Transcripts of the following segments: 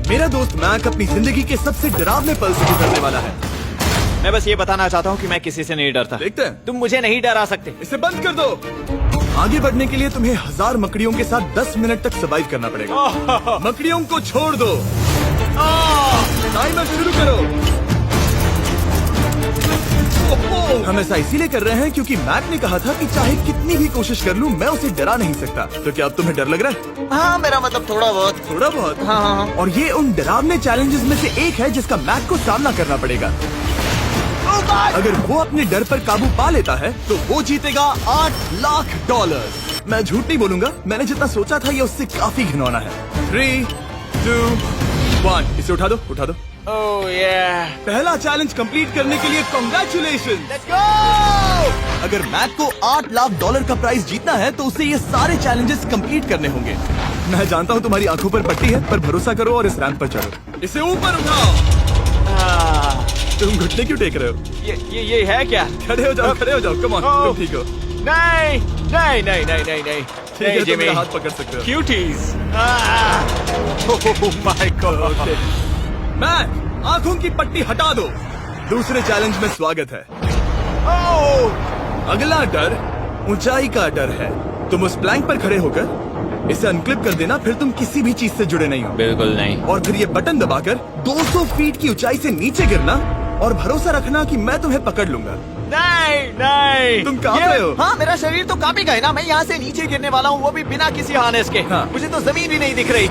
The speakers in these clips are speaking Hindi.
मेरा दोस्त मैक अपनी जिंदगी के सबसे डरावने पल से गुजरने वाला है। मैं बस ये बताना चाहता हूँ कि मैं किसी से नहीं डरता। देखते हैं। तुम मुझे नहीं डरा सकते। इसे बंद कर दो। आगे बढ़ने के लिए तुम्हें 1000 मकड़ियों के साथ 10 मिनट तक सर्वाइव करना पड़ेगा। मकड़ियों को छोड़ दो। टाइमर शुरू करो। हम ऐसा इसीलिए कर रहे हैं क्योंकि मैक ने कहा था कि चाहे कितनी भी कोशिश कर लूं मैं उसे डरा नहीं सकता। तो क्या अब तुम्हें डर लग रहा है? हाँ, मेरा मतलब थोड़ा बहुत। थोड़ा बहुत? हाँ। और ये उन डरावने चैलेंजेस में से एक है जिसका मैक को सामना करना पड़ेगा। अगर वो अपने डर पर काबू पा लेता है तो वो जीतेगा $8 लाख। मैं झूठ नहीं बोलूंगा, मैंने जितना सोचा था ये उससे काफी घिनौना है। 3, 2, 1 इसे उठा दो, उठा दो। ओह yeah. पहला चैलेंज कंप्लीट करने के लिए कांग्रेचुलेशन। Let's go! अगर मैक को $8 लाख का प्राइज जीतना है तो उसे ये सारे चैलेंजेस कंप्लीट करने होंगे। मैं जानता हूँ तुम्हारी आंखों पर पट्टी है, पर भरोसा करो और इस रैंप पर चढ़ो। इसे ऊपर उठाओ। तुम घुटने क्यों टेक रहे हो? ये है क्या? खड़े हो जाओ, खड़े हो जाओ। कम ऑन, तुम ठीक हो? नहीं नहीं नहीं नहीं नहीं नहीं। ठीक है, तुम मेरा हाथ पकड़ सकते हो। Cuties. Oh my God. Mac, आंखों की पट्टी हटा दो। दूसरे चैलेंज में स्वागत है। अगला डर ऊंचाई का डर है। तुम उस प्लैंक पर खड़े होकर इसे अनक्लिप कर देना, फिर तुम किसी भी चीज से जुड़े नहीं हो। बिल्कुल नहीं। और फिर ये बटन दबाकर 200 फीट की ऊंचाई से नीचे गिरना और भरोसा रखना कि मैं तुम्हें पकड़ लूंगा। नहीं नहीं। तुम कांप रहे हो? हाँ, मेरा शरीर तो कांपेगा ही ना। मैं यहाँ से नीचे गिरने वाला हूँ, वो भी बिना किसी हार्नेस के। हाँ। मुझे तो जमीन भी नहीं दिख रही।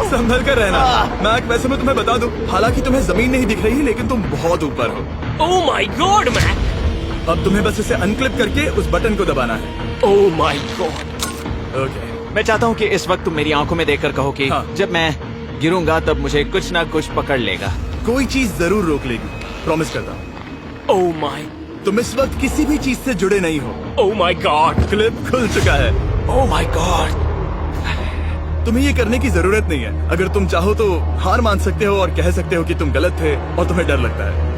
संभल कर रहना। मैक, वैसे मैं तुम्हें बता दूं, हालांकि तुम्हें जमीन नहीं दिख रही लेकिन तुम बहुत ऊपर हो। Oh my God Mac. अब तुम्हें बस इसे अनक्लिप करके उस बटन को दबाना है। ओह माय गॉड। ओके। मैं चाहता हूँ कि इस वक्त तुम मेरी आंखों में देखकर कहो कि हाँ। जब मैं गिरूंगा तब मुझे कुछ ना कुछ पकड़ लेगा। कोई चीज जरूर रोक लेगी, प्रॉमिस करता हूँ। Oh my. तुम इस वक्त किसी भी चीज से जुड़े नहीं हो। Oh my God. क्लिप खुल चुका है। ओह माय गॉड। तुम्हें ये करने की जरूरत नहीं है। अगर तुम चाहो तो हार मान सकते हो और कह सकते हो कि तुम गलत थे और तुम्हें डर लगता है।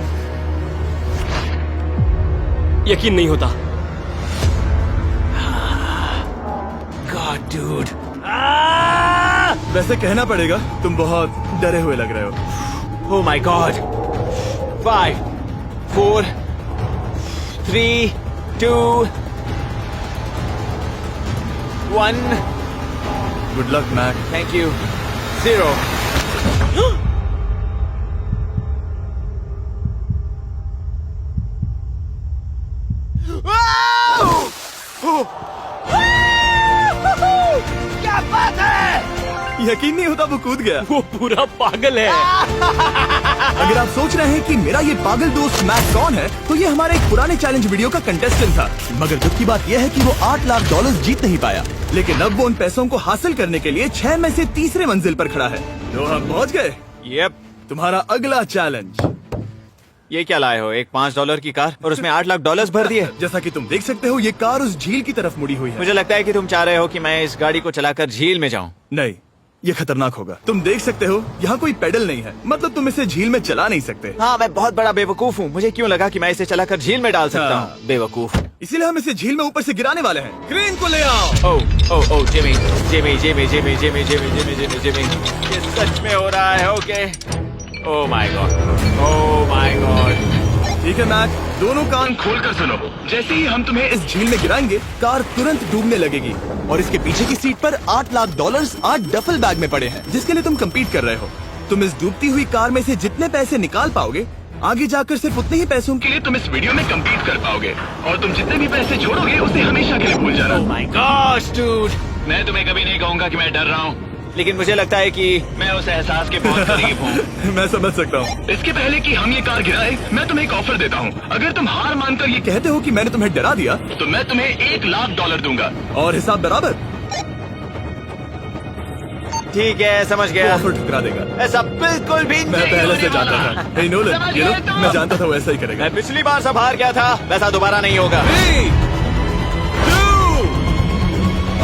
यकीन नहीं होता। God dude. वैसे कहना पड़ेगा तुम बहुत डरे हुए लग रहे हो। Oh my God. 5, 4, 3, 2, 1। Good luck Mac. Thank you. 0। क्या बात है? यकीन नहीं होता वो कूद गया। वो पूरा पागल है। अगर आप सोच रहे हैं कि मेरा ये पागल दोस्त मैक कौन है, तो ये हमारे एक पुराने चैलेंज वीडियो का कंटेस्टेंट था। मगर दुख की बात यह है कि वो $8 लाख जीत नहीं पाया। लेकिन अब वो उन पैसों को हासिल करने के लिए 6 में से तीसरे मंजिल पर खड़ा है। तो हम पहुंच गए। यप। तुम्हारा अगला चैलेंज। ये क्या लाए हो? एक $5 की कार और उसमें $8 लाख भर दिए। जैसा कि तुम देख सकते हो ये कार उस झील की तरफ मुड़ी हुई है। मुझे लगता है कि तुम चाह रहे हो कि मैं इस गाड़ी को चलाकर झील में जाऊं। नहीं, ये खतरनाक होगा। तुम देख सकते हो यहाँ कोई पेडल नहीं है, मतलब तुम इसे झील में चला नहीं सकते। हाँ, मैं बहुत बड़ा बेवकूफ हूँ। मुझे क्यों लगा कि मैं इसे चलाकर झील में डाल सकता हाँ। हूँ? बेवकूफ। इसीलिए हम इसे झील में ऊपर से गिराने वाले हैं। क्रेन को ले आओ। Oh Jimmy Jimmy Jimmy Jimmy Jimmy Jimmy Jimmy Jimmy Jimmy, ये सच में हो रहा है? Okay. Oh my God. Oh my God. ठीक है मैक, दोनों कान खोलकर सुनो। जैसे ही हम तुम्हें इस झील में गिराएंगे, कार तुरंत डूबने लगेगी और इसके पीछे की सीट पर $8 लाख 8 डफल बैग में पड़े हैं, जिसके लिए तुम कम्पीट कर रहे हो। तुम इस डूबती हुई कार में से जितने पैसे निकाल पाओगे, आगे जाकर सिर्फ उतने ही पैसों के लिए तुम इस वीडियो में कम्पीट कर पाओगे। और तुम जितने भी पैसे जोड़ोगे उसे हमेशा के लिए भूल जाना। ओह माय गॉड डूड। मैं तुम्हें कभी नहीं कहूंगा कि मैं डर रहा हूँ, लेकिन मुझे लगता है कि मैं उस एहसास के बहुत करीब हूँ। मैं समझ सकता हूँ। इसके पहले कि हम ये कार गिराए, मैं तुम्हें एक ऑफर देता हूँ। अगर तुम हार मानकर ये कहते हो कि मैंने तुम्हें डरा दिया, तो मैं तुम्हें $1 लाख दूंगा। और हिसाब बराबर। ठीक है, समझ वो गया। ऑफर ठुकरा देगा। ऐसा बिल्कुल भी मैं नहीं पहले होने से जानता वाला। था। हे नोलन, समझ ये लो, गए तुम? मैं जानता था वो ऐसा ही करेगा। मैं पिछली बार सब हार गया था, वैसा दोबारा नहीं होगा। 3, 2,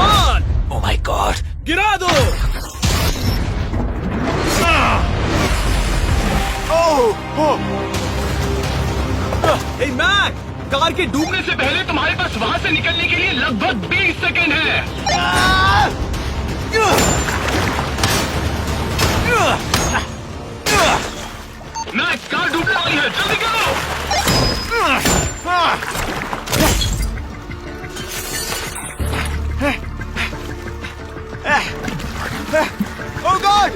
1 ओह माय गॉड। गिरा दो। हे मैक, कार के डूबने डूबने से पहले तुम्हारे पास वहाँ से निकलने के लिए लगभग 20 सेकेंड है। ओह गॉड!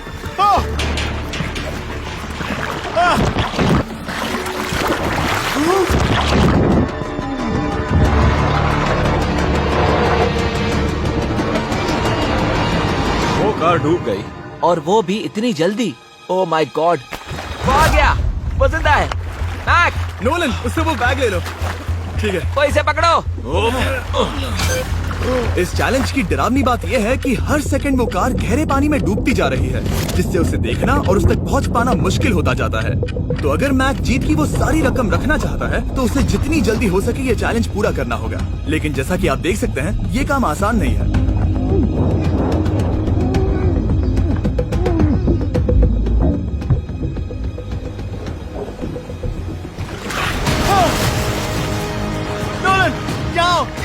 वो कार डूब गई। और वो भी इतनी जल्दी। ओ माय गॉड, वो आ गया, वो जिंदा है। मैक, नोलन, उससे वो बैग ले लो। ठीक है। वो इसे पकड़ो। इस चैलेंज की डरावनी बात यह है कि हर सेकंड वो कार गहरे पानी में डूबती जा रही है, जिससे उसे देखना और उस तक पहुंच पाना मुश्किल होता जाता है। तो अगर मैक जीत की वो सारी रकम रखना चाहता है तो उसे जितनी जल्दी हो सके ये चैलेंज पूरा करना होगा। लेकिन जैसा कि आप देख सकते हैं, ये काम आसान नहीं है।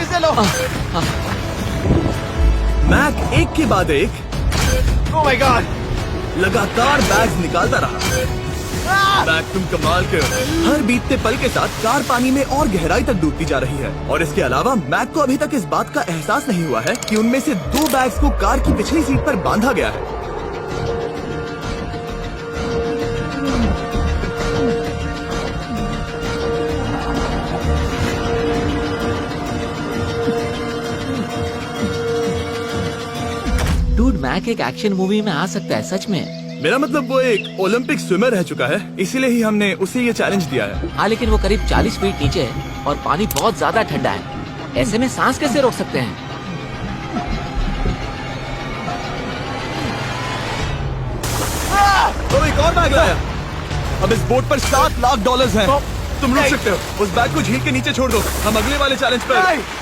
इसे लो। मैक एक के बाद एक ओह माय गॉड! लगातार बैग्स निकालता रहा। मैक, तुम कमाल के हो। हर बीतते पल के साथ कार पानी में और गहराई तक डूबती जा रही है। और इसके अलावा मैक को अभी तक इस बात का एहसास नहीं हुआ है कि उनमें से 2 बैग्स को कार की पिछली सीट पर बांधा गया है। डूड, मैक एक एक्शन मूवी में आ सकता है, सच में। मेरा मतलब वो एक ओलंपिक स्विमर रह चुका है, इसीलिए ही हमने उसे ये चैलेंज दिया है। हाँ, लेकिन वो करीब 40 फीट नीचे है और पानी बहुत ज्यादा ठंडा है। ऐसे में सांस कैसे रोक सकते हैं? तो एक और बैग लाया। अब इस बोट पर $7 लाख हैं। तुम रुक सकते हो। उस बैग को झील के नीचे छोड़ दो। हम अगले वाले चैलेंज पर।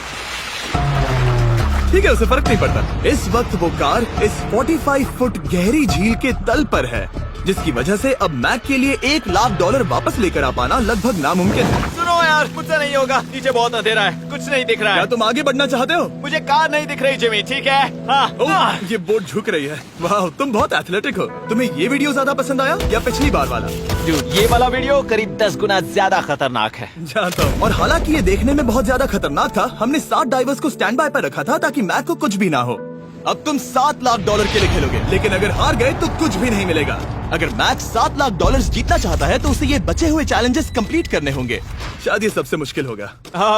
ठीक है, उसे फर्क नहीं पड़ता। इस वक्त वो कार इस 45 फुट गहरी झील के तल पर है, जिसकी वजह से अब मैक के लिए $1 लाख वापस लेकर आ पाना लगभग नामुमकिन है। सुनो यार, मुझसे नहीं होगा। नीचे बहुत अंधेरा है, कुछ नहीं दिख रहा क्या है। तुम आगे बढ़ना चाहते हो? मुझे कार नहीं दिख रही जिमी, ठीक है? हाँ। ओह, ये बोट झुक रही है। वाह, तुम बहुत एथलेटिक हो। तुम्हें ये वीडियो ज्यादा पसंद आया या पिछली बार वाला? Dude, ये वाला वीडियो करीब 10 गुना ज्यादा खतरनाक है। जानता हूँ। और हालांकि ये देखने में बहुत ज्यादा खतरनाक था, हमने 7 डाइवर्स को स्टैंड बाय पर रखा था ताकि मैक को कुछ भी ना हो। अब तुम $7 लाख के लिए खेलोगे, लेकिन अगर हार गए तो कुछ भी नहीं मिलेगा। अगर मैक $7 लाख जीतना चाहता है तो उसे ये बचे हुए चैलेंजेस कंप्लीट करने होंगे। शायद ये सबसे मुश्किल होगा।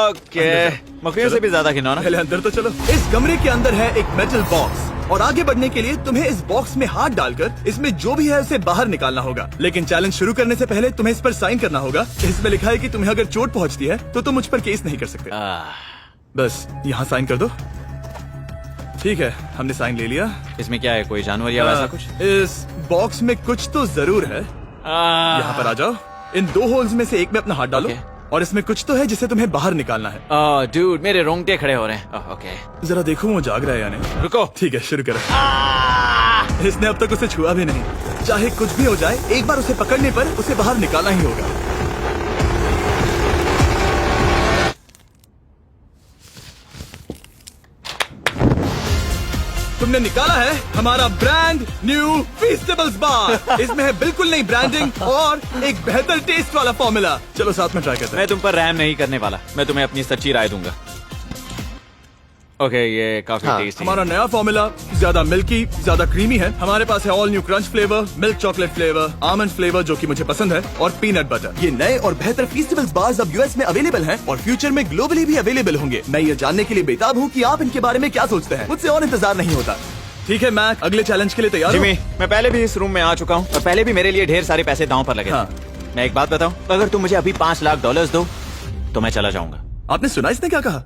ओके, मखियों से भी ज्यादा खिलौना। पहले अंदर तो चलो। इस कमरे के अंदर है एक मेटल बॉक्स और आगे बढ़ने के लिए तुम्हें इस बॉक्स में हाथ डालकर इसमें जो भी है उसे बाहर निकालना होगा। लेकिन चैलेंज शुरू करने से पहले तुम्हें इस पर साइन करना होगा। इसमें लिखा है कि तुम्हें अगर चोट पहुंचती है तो तुम मुझ पर केस नहीं कर सकते। बस यहाँ साइन कर दो। ठीक है, हमने साइन ले लिया। इसमें क्या है, कोई जानवर या वैसा कुछ? इस बॉक्स में कुछ तो जरूर है। यहाँ पर आ जाओ। इन 2 होल्स में से एक में अपना हाथ डालो। और इसमें कुछ तो है जिसे तुम्हें बाहर निकालना है। डूड, मेरे रोंगटे खड़े हो रहे हैं। ओके, जरा देखो वो जाग रहा है या नहीं। रुको। ठीक है, शुरू करो। इसने अब तक उसे छुआ भी नहीं। चाहे कुछ भी हो जाए, एक बार उसे पकड़ने पर उसे बाहर निकालना ही होगा। तुमने निकाला है हमारा ब्रांड न्यू फीस्टेबल्स बार। इसमें है बिल्कुल नई ब्रांडिंग और एक बेहतर टेस्ट वाला फॉर्मूला। चलो साथ में ट्राई करते हैं। मैं तुम पर रहम नहीं करने वाला। मैं तुम्हें अपनी सच्ची राय दूंगा। ओके, ये काफी टेस्टी। हमारा नया फॉर्मूला ज्यादा मिल्की, ज्यादा क्रीमी है। हमारे पास है all new crunch flavour, milk chocolate flavour, almond flavour जो कि मुझे पसंद है, और पीनट बटर। ये नए और बेहतर फीस्टेबल्स बार्स अब यूएस में अवेलेबल हैं और फ्यूचर में ग्लोबली भी अवेलेबल होंगे। मैं ये जानने के लिए बेताब हूँ कि आप इनके बारे में क्या सोचते हैं। मुझसे और इंतजार नहीं होता। ठीक है मैक, अगले चैलेंज के लिए तैयार हो? जिमी, मैं पहले भी इस रूम में आ चुका हूँ और पहले भी मेरे लिए ढेर सारे पैसे दांव पर लगे। हाँ। मैं एक बात बताऊँ, अगर तुम मुझे अभी $5 लाख दो तो मैं चला जाऊंगा। आपने सुना इसने क्या कहा?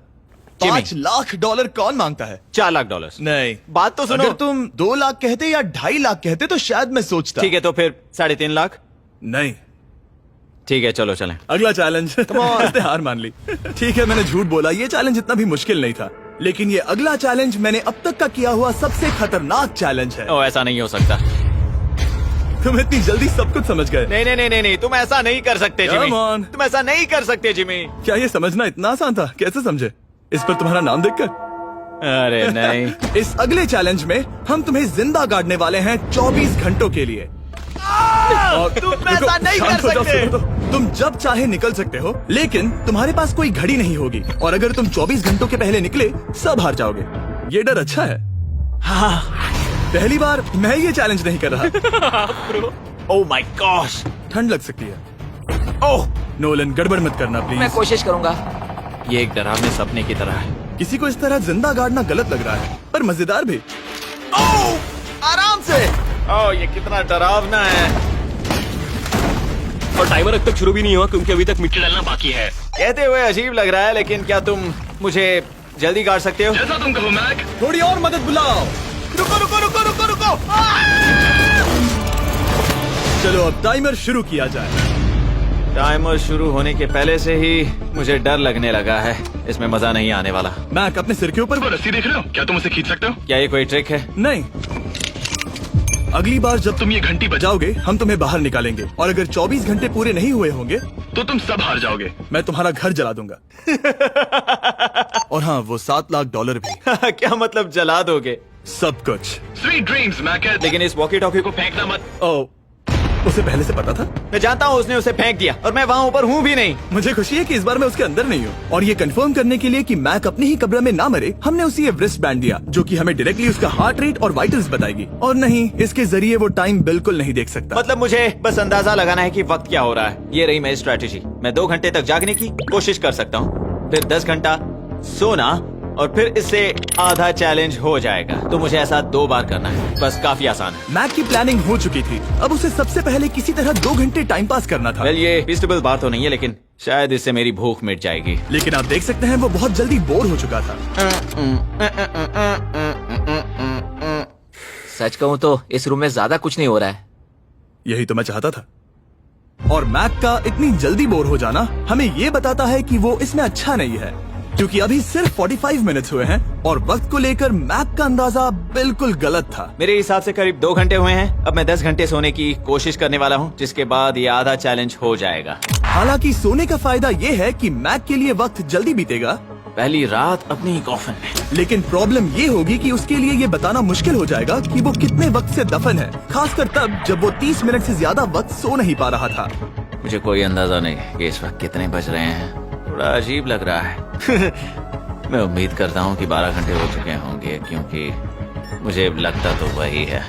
$5 लाख कौन मांगता है? $4 लाख। नहीं, बात तो सुनो। अगर तुम 2 लाख कहते या 2.5 लाख कहते तो शायद मैं सोचता। ठीक है, तो फिर 3.5 लाख। नहीं, ठीक है, चलो चलें। अगला चैलेंज। इसने हार मान ली। ठीक है, मैंने झूठ बोला। ये चैलेंज इतना भी मुश्किल नहीं था, लेकिन ये अगला चैलेंज मैंने अब तक का किया हुआ सबसे खतरनाक चैलेंज है। ओ, ऐसा नहीं हो सकता। तुम इतनी जल्दी सब कुछ समझ गए। नहीं नहीं नहीं नहीं, तुम ऐसा नहीं कर सकते जिमी। Come on. तुम ऐसा नहीं कर सकते जिमी। क्या ये समझना इतना आसान था? कैसे समझे? इस पर तुम्हारा नाम देखकर? अरे नहीं। इस अगले चैलेंज में हम तुम्हें जिंदा गाड़ने वाले हैं 24 घंटों के लिए। और तुम रुको, ऐसा नहीं शांत कर हो जाओ, सकते। सुनो तो। तुम जब चाहे निकल सकते हो, लेकिन तुम्हारे पास कोई घड़ी नहीं होगी। और अगर तुम 24 घंटों के पहले निकले, सब हार जाओगे। ये डर अच्छा है। पहली बार मैं ये चैलेंज नहीं कर रहा। Oh my gosh. ठंड लग सकती है। ओह, नोलन गड़बड़ मत करना मैं प्लीज। कोशिश करूंगा। ये एक डरावने सपने की तरह है। किसी को इस तरह जिंदा गाड़ना गलत लग रहा है, पर मजेदार भी। ओह, आराम से। ओह, ये कितना डरावना है। और टाइमर अब तक शुरू भी नहीं हुआ क्योंकि अभी तक मिट्टी डलना बाकी है। कहते हुए अजीब लग रहा है, लेकिन क्या तुम मुझे जल्दी काट सकते हो? जैसा तुम कहो मैक। थोड़ी और मदद बुलाओ। रुको रुको रुको रुको रुको। चलो अब टाइमर शुरू किया जाए। टाइमर शुरू होने के पहले से ही मुझे डर लगने लगा है। इसमें मजा नहीं आने वाला। मैक अपने सिर के ऊपर। वो रस्सी देख रहे हो? क्या तुम उसे खींच सकते हो? क्या ये कोई ट्रिक है? नहीं, अगली बार जब तुम ये घंटी बजाओगे हम तुम्हें बाहर निकालेंगे, और अगर 24 घंटे पूरे नहीं हुए होंगे तो तुम सब हार जाओगे। मैं तुम्हारा घर जला दूंगा। और हाँ, वो $7 लाख भी। क्या मतलब जला दोगे? सब कुछ। Sweet dreams Mac. लेकिन इस वॉकी टॉकी को फेंकना मत। ओ, उसे पहले से पता था? मैं जानता हूँ उसने उसे फेंक दिया, और मैं वहाँ ऊपर हूँ भी नहीं। मुझे खुशी है कि इस बार मैं उसके अंदर नहीं हूँ। और ये कंफर्म करने के लिए कि मैक अपनी ही कब्र में ना मरे, हमने उसे ये रिस्ट बैंड दिया जो कि हमें डायरेक्टली उसका हार्ट रेट और वाइटल्स बताएगी। और नहीं, इसके जरिए वो टाइम बिल्कुल नहीं देख सकता। मतलब मुझे बस अंदाजा लगाना है कि वक्त क्या हो रहा है। ये रही मेरी स्ट्रेटेजी। मैं 2 घंटे तक जागने की कोशिश कर सकता हूँ, फिर 10 घंटा सोना, और फिर इससे आधा चैलेंज हो जाएगा। तो मुझे ऐसा 2 बार करना है। बस काफी आसान है। मैक की प्लानिंग हो चुकी थी, अब उसे सबसे पहले किसी तरह 2 घंटे टाइम पास करना था। वेल, ये फीस्टेबल बात तो नहीं है, लेकिन शायद इससे मेरी भूख मिट जाएगी। लेकिन आप देख सकते हैं वो बहुत जल्दी बोर हो चुका था। सच कहूँ तो इस रूम में ज्यादा कुछ नहीं हो रहा है। यही तो मैं चाहता था। और मैक का इतनी जल्दी बोर हो जाना हमें ये बताता है कि वो इसमें अच्छा नहीं है, क्योंकि अभी सिर्फ 45 मिनट हुए हैं और वक्त को लेकर मैक का अंदाजा बिल्कुल गलत था। मेरे हिसाब से करीब 2 घंटे हुए हैं। अब मैं 10 घंटे सोने की कोशिश करने वाला हूँ, जिसके बाद ये आधा चैलेंज हो जाएगा। हालांकि सोने का फायदा ये है कि मैक के लिए वक्त जल्दी बीतेगा, पहली रात अपनी ही कॉफिन में। लेकिन प्रॉब्लम ये होगी कि उसके लिए ये बताना मुश्किल हो जाएगा कि वो कितने वक्त से दफन है, खासकर तब जब वो 30 मिनट से ज्यादा वक्त सो नहीं पा रहा था। मुझे कोई अंदाजा नहीं कि इस वक्त कितने बज रहे हैं। थोड़ा अजीब लग रहा है। मैं उम्मीद करता हूँ कि 12 घंटे हो चुके होंगे, क्योंकि मुझे लगता तो वही है।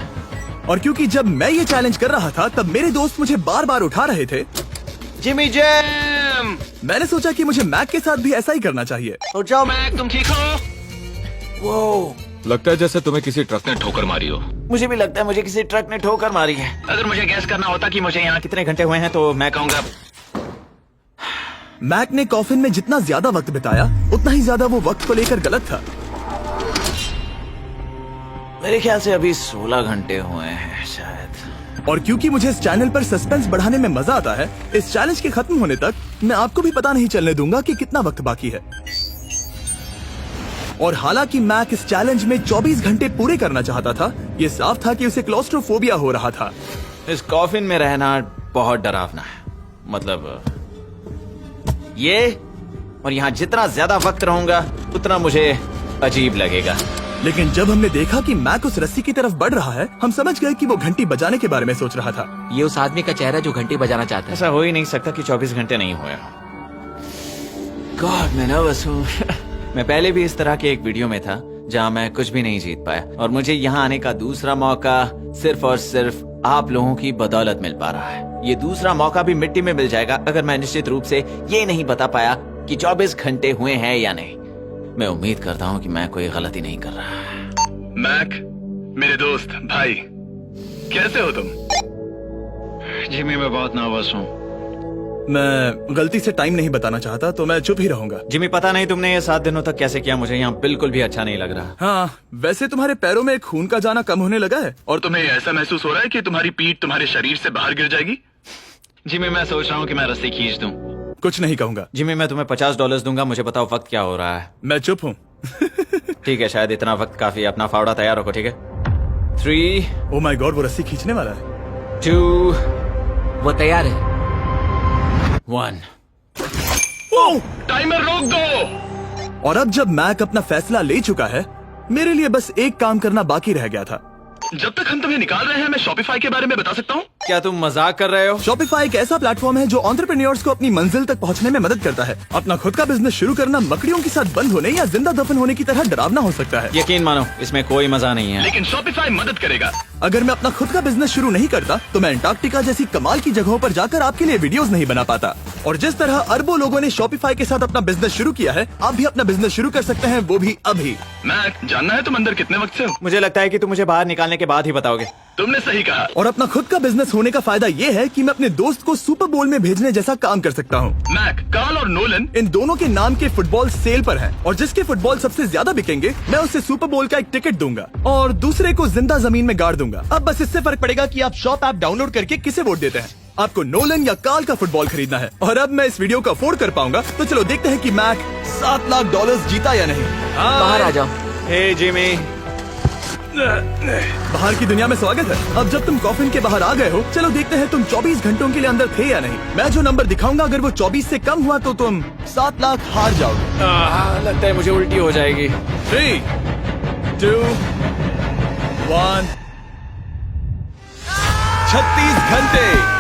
और क्योंकि जब मैं ये चैलेंज कर रहा था तब मेरे दोस्त मुझे बार बार उठा रहे थे। जिमी जैम, मैंने सोचा कि मुझे मैक के साथ भी ऐसा ही करना चाहिए। उठ जाओ। मैक तुम ठीक हो? वो लगता है जैसे तुम्हें किसी ट्रक ने ठोकर मारी हो। मुझे भी लगता है मुझे किसी ट्रक ने ठोकर मारी है। अगर मुझे गैस करना होता कि मुझे यहाँ कितने घंटे हुए हैं तो मैं कहूँगा मैक ने कॉफिन में जितना ज्यादा वक्त बिताया उतना ही ज्यादा वो वक्त को लेकर गलत था। मेरे ख्याल से अभी 16 घंटे हुए हैं शायद। और क्योंकि मुझे इस चैनल पर सस्पेंस बढ़ाने में मजा आता है, इस चैलेंज के खत्म होने तक मैं आपको भी पता नहीं चलने दूंगा कि कितना वक्त बाकी है। और हालांकि मैक इस चैलेंज में 24 घंटे पूरे करना चाहता था, ये साफ था कि उसे क्लॉस्ट्रोफोबिया हो रहा था। इस कॉफिन में रहना बहुत डरावना है। मतलब ये, और यहाँ जितना ज्यादा वक्त रहूंगा उतना मुझे अजीब लगेगा। लेकिन जब हमने देखा कि मैक उस रस्सी की तरफ बढ़ रहा है, हम समझ गए कि वो घंटी बजाने के बारे में सोच रहा था। ये उस आदमी का चेहरा जो घंटी बजाना चाहता है। ऐसा हो ही नहीं सकता कि 24 घंटे नहीं हुए। गॉड, मैं नर्वस हूँ। मैं पहले भी इस तरह के एक वीडियो में था जहाँ मैं कुछ भी नहीं जीत पाया, और मुझे यहाँ आने का दूसरा मौका सिर्फ और सिर्फ आप लोगों की बदौलत मिल पा रहा है। ये दूसरा मौका भी मिट्टी में मिल जाएगा अगर मैं निश्चित रूप से ये नहीं बता पाया कि 24 घंटे हुए हैं या नहीं। मैं उम्मीद करता हूँ कि मैं कोई गलती नहीं कर रहा। मैक, मेरे दोस्त भाई, कैसे हो तुम? जिमी, मैं बहुत नर्वस हूँ। मैं गलती से टाइम नहीं बताना चाहता तो मैं चुप ही रहूंगा। जिमी, पता नहीं तुमने ये 7 दिनों तक कैसे किया, मुझे यहाँ बिल्कुल भी अच्छा नहीं लग रहा। हाँ, वैसे तुम्हारे पैरों में खून का जाना कम होने लगा है। और तुम्हें ऐसा महसूस हो रहा है कि तुम्हारी पीठ तुम्हारे शरीर से बाहर गिर जाएगी? जिमी, मैं सोच रहा हूँ कि मैं रस्सी खींच दूं। कुछ नहीं कहूंगा। जिमी, मैं तुम्हें $50 दूंगा, मुझे बताओ वक्त क्या हो रहा है। मैं चुप हूँ। ठीक है, शायद इतना वक्त काफी है। अपना फावड़ा तैयार रखो, ठीक है? 3, ओह माय गॉड, वो रस्सी खींचने वाला है। 2, वो तैयार है। 1। टाइमर रोक दो। और अब जब मैक अपना फैसला ले चुका है, मेरे लिए बस एक काम करना बाकी रह गया था। जब तक हम तुम्हें निकाल रहे हैं, मैं शॉपिफाई के बारे में बता सकता हूँ। क्या तुम मजाक कर रहे हो? Shopify एक ऐसा प्लेटफॉर्म है जो एंटरप्रेन्योर्स को अपनी मंजिल तक पहुंचने में मदद करता है। अपना खुद का बिजनेस शुरू करना मकड़ियों के साथ बंद होने या जिंदा दफन होने की तरह डरावना हो सकता है। यकीन मानो इसमें कोई मजा नहीं है। लेकिन शॉपिफाई मदद करेगा। अगर मैं अपना खुद का बिजनेस शुरू नहीं करता तो मैं अंटार्कटिका जैसी कमाल की जगहों पर जाकर आपके लिए वीडियोस नहीं बना पाता। और जिस तरह अरबों लोगों ने Shopify के साथ अपना बिजनेस शुरू किया है, आप भी अपना बिजनेस शुरू कर सकते हैं, वो भी अभी। मैक, जानना है तुम अंदर कितने वक्त से हो? मुझे लगता है कि तुम मुझे बाहर निकालने के बाद ही बताओगे। तुमने सही कहा। और अपना खुद का बिजनेस होने का फायदा ये है कि मैं अपने दोस्त को सुपर बोल में भेजने जैसा काम कर सकता हूँ। मैक, कार्ल और नोलन इन दोनों के नाम के फुटबॉल सेल पर हैं और जिसके फुटबॉल सबसे ज्यादा बिकेंगे मैं उसे सुपर बोल का एक टिकट दूंगा और दूसरे को जिंदा जमीन में गाड़ दूंगा। अब बस इससे फर्क पड़ेगा कि आप शॉप ऐप डाउनलोड करके किसे वोट देते हैं। आपको नोलन या कार्ल का फुटबॉल खरीदना है। और अब मैं इस वीडियो को अफोर्ड कर पाऊंगा, तो चलो देखते हैं कि मैक $7 लाख जीता या नहीं। बाहर आ जाओ। हे जिमी, बाहर की दुनिया में स्वागत है। अब जब तुम कॉफिन के बाहर आ गए हो, चलो देखते हैं तुम 24 घंटों के लिए अंदर थे या नहीं। मैं जो नंबर दिखाऊंगा अगर वो 24 से कम हुआ तो तुम 7 लाख हार जाओगे। लगता है मुझे उल्टी हो जाएगी। 3, 2, 1। 36 घंटे।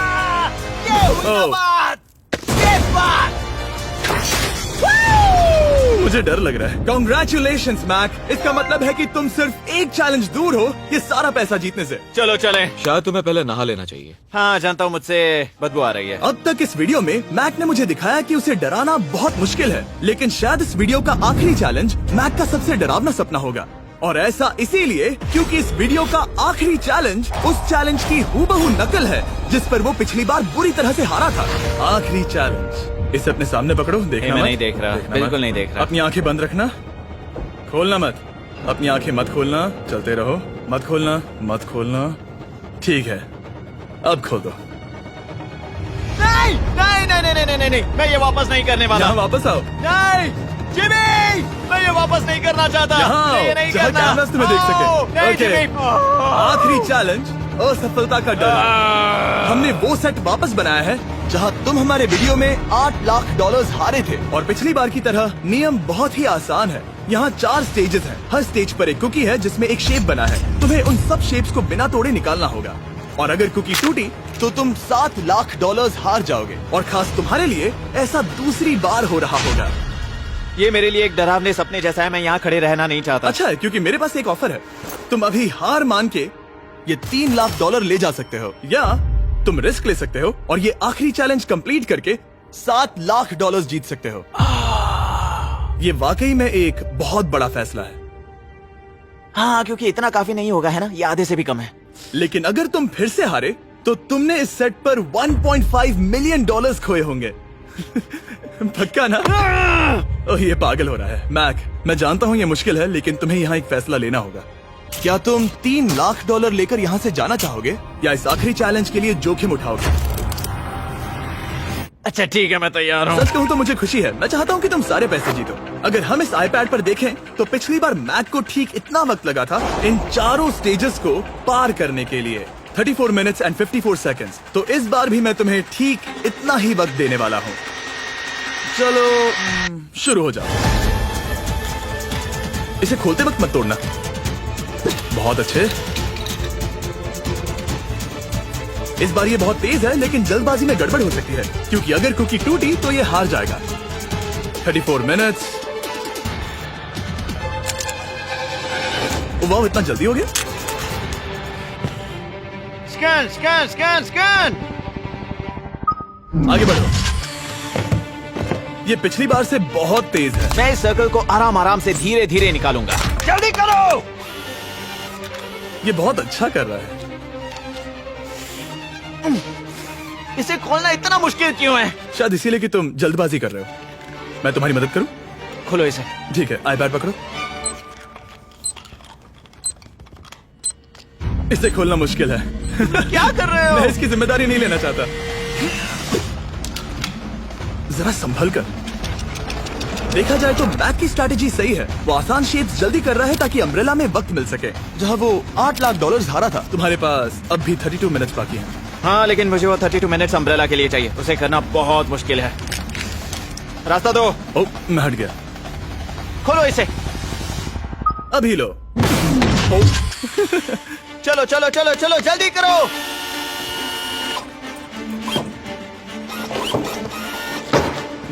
मुझे डर लग रहा है। Congratulations, Mac. इसका मतलब है कि तुम सिर्फ एक चैलेंज दूर हो ये सारा पैसा जीतने से। चलो चले। शायद तुम्हें पहले नहा लेना चाहिए। हाँ जानता हूँ, मुझसे बदबू आ रही है। अब तक इस वीडियो में मैक ने मुझे दिखाया कि उसे डराना बहुत मुश्किल है, लेकिन शायद इस वीडियो का आखिरी चैलेंज मैक का सबसे डरावना सपना होगा। और ऐसा इसीलिए क्योंकि इस वीडियो का आखिरी चैलेंज उस चैलेंज की हूबहू नकल है जिस पर वो पिछली बार बुरी तरह से हारा था। आखिरी चैलेंज। इसे अपने सामने पकड़ो, देखना मैं मत। नहीं देख रहा, देखना बिल्कुल मत। नहीं देख रहा। अपनी आंखें बंद रखना, खोलना मत। अपनी आंखें मत खोलना, चलते रहो। मत खोलना, मत खोलना। ठीक है, अब खोल दो। नहीं नहीं नहीं नहीं नहीं नहीं, मैं ये वापस नहीं करने वाला। यहाँ वापस आओ। नहीं जिमी, मैं ये वापस नहीं करना चाहता। यहाँ मैं ये नहीं जहाँ करना। कैमरास तुम्हें देख सके। नहीं ओके। जिमी। आखिरी चैलेंज असफलता का डर। हमने वो सेट वापस बनाया है जहां तुम हमारे वीडियो में $8 लाख हारे थे। और पिछली बार की तरह नियम बहुत ही आसान है। यहाँ 4 स्टेजेस हैं। हर स्टेज पर एक कुकी है जिसमें एक शेप बना है। तुम्हें उन सब शेप्स को बिना तोड़े निकालना होगा और अगर कुकी टूटी तो तुम $7 लाख हार जाओगे। और खास तुम्हारे लिए ऐसा दूसरी बार हो रहा होगा। ये मेरे लिए एक डरावने सपने जैसा है। मैं यहाँ खड़े रहना नहीं चाहता। अच्छा है क्योंकि मेरे पास एक ऑफर है। तुम अभी हार मान के ये $3 लाख ले जा सकते हो या तुम रिस्क ले सकते हो और ये आखिरी चैलेंज कंप्लीट करके $7 लाख जीत सकते हो। ये वाकई में एक बहुत बड़ा फैसला है। हाँ, क्योंकि इतना काफी नहीं होगा, है ना? ये आधे से भी कम है। लेकिन अगर तुम फिर से हारे तो तुमने इस सेट पर $1.5 मिलियन खोए होंगे। पक्का ना? ओह, ये पागल हो रहा है। मैक, मैं जानता हूँ ये मुश्किल है, लेकिन तुम्हें यहाँ एक फैसला लेना होगा। क्या तुम $3 लाख लेकर यहाँ से जाना चाहोगे या इस आखिरी चैलेंज के लिए जोखिम उठाओगे? अच्छा ठीक है, मैं तैयार हूँ। सच कहूँ तो मुझे खुशी है। मैं चाहता हूँ कि तुम सारे पैसे जीतो। अगर हम इस iPad पर देखें तो पिछली बार मैक को ठीक इतना वक्त लगा था इन चारों स्टेजेस को पार करने के लिए, 34 मिनट्स एंड 54 सेकंड्स। तो इस बार भी मैं तुम्हें ठीक इतना ही वक्त देने वाला हूँ। चलो शुरू हो जाओ। इसे खोलते वक्त मत तोड़ना। बहुत अच्छे। इस बार ये बहुत तेज है, लेकिन जल्दबाजी में गड़बड़ हो सकती है क्योंकि अगर कुकी टूटी तो ये हार जाएगा। 34 मिनट्स। वाह, इतना जल्दी हो गया। Scan scan scan scan. आगे बढ़ो। ये पिछली बार से बहुत तेज है। मैं इस सर्कल को आराम आराम से धीरे धीरे निकालूंगा। जल्दी करो। ये बहुत अच्छा कर रहा है। इसे खोलना इतना मुश्किल क्यों है? शायद इसीलिए कि तुम जल्दबाजी कर रहे हो। मैं तुम्हारी मदद करूं? खोलो इसे। ठीक है, iPad पकड़ो। इसे खोलना मुश्किल है। क्या कर रहे हो? मैं इसकी जिम्मेदारी नहीं लेना चाहता। जरा संभल कर। देखा जाए तो मैक की स्ट्रैटेजी सही है। वो आसान शेप्स जल्दी कर रहा है ताकि अम्ब्रेला में वक्त मिल सके। जहां वो $8 लाख हारा था, तुम्हारे पास अब भी 32 मिनट्स बाकी हैं। हाँ, लेकिन मुझे वो 32 मिनट्स अम्ब्रेला के लिए चाहिए। उसे करना बहुत मुश्किल है। रास्ता दो। ओ, मैं हट गया। खोलो इसे। अभी लो। चलो चलो चलो चलो, जल्दी करो।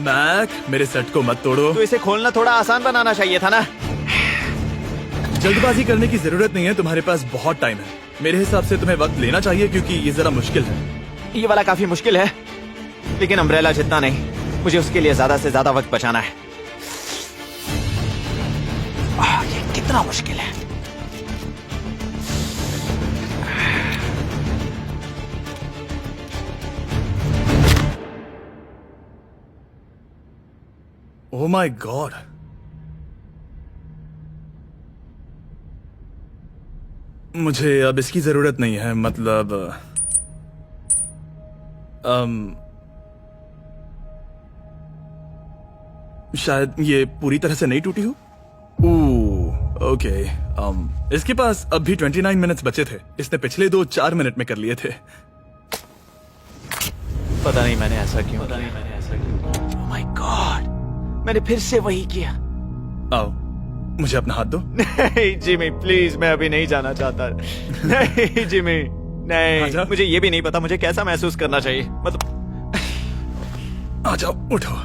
मैक, मेरे सेट को मत तोड़ो। तो इसे खोलना थोड़ा आसान बनाना चाहिए था ना। जल्दबाजी करने की जरूरत नहीं है, तुम्हारे पास बहुत टाइम है। मेरे हिसाब से तुम्हें वक्त लेना चाहिए क्योंकि ये जरा मुश्किल है। ये वाला काफी मुश्किल है, लेकिन अम्ब्रेला जितना नहीं। मुझे उसके लिए ज्यादा से ज्यादा वक्त बचाना है। ये कितना मुश्किल है। ओह माय गॉड, मुझे अब इसकी जरूरत नहीं है। मतलब शायद ये पूरी तरह से नहीं टूटी हो। ओके, इसके पास अब भी 29 मिनट्स बचे थे। इसने पिछले 4 मिनट में कर लिए थे। पता नहीं मैंने ऐसा क्यों। ओह माय गॉड, मैंने फिर से वही किया। आओ, मुझे अपना हाथ दो। नहीं जिमी प्लीज, मैं अभी नहीं जाना चाहता। नहीं जिमी, नहीं। आजा। मुझे ये भी नहीं पता मुझे कैसा महसूस करना चाहिए। मतलब आ जाओ, उठो।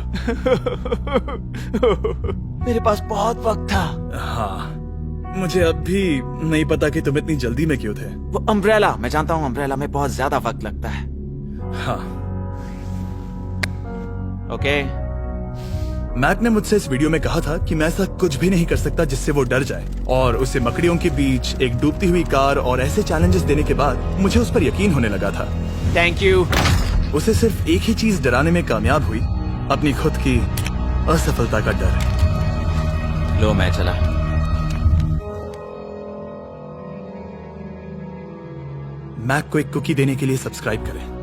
मेरे पास बहुत वक्त था। हाँ, मुझे अब भी नहीं पता कि तुम इतनी जल्दी में क्यों थे। वो अम्ब्रेला, मैं जानता हूँ अम्ब्रेला में बहुत ज्यादा वक्त लगता है। हाँ, ओके। मैक ने मुझसे इस वीडियो में कहा था कि मैं ऐसा कुछ भी नहीं कर सकता जिससे वो डर जाए, और उसे मकड़ियों के बीच एक डूबती हुई कार और ऐसे चैलेंजेस देने के बाद मुझे उस पर यकीन होने लगा था। Thank you. उसे सिर्फ एक ही चीज डराने में कामयाब हुई, अपनी खुद की असफलता का डर। लो मैं चला। मैक को एक कुकी देने के लिए सब्सक्राइब करें।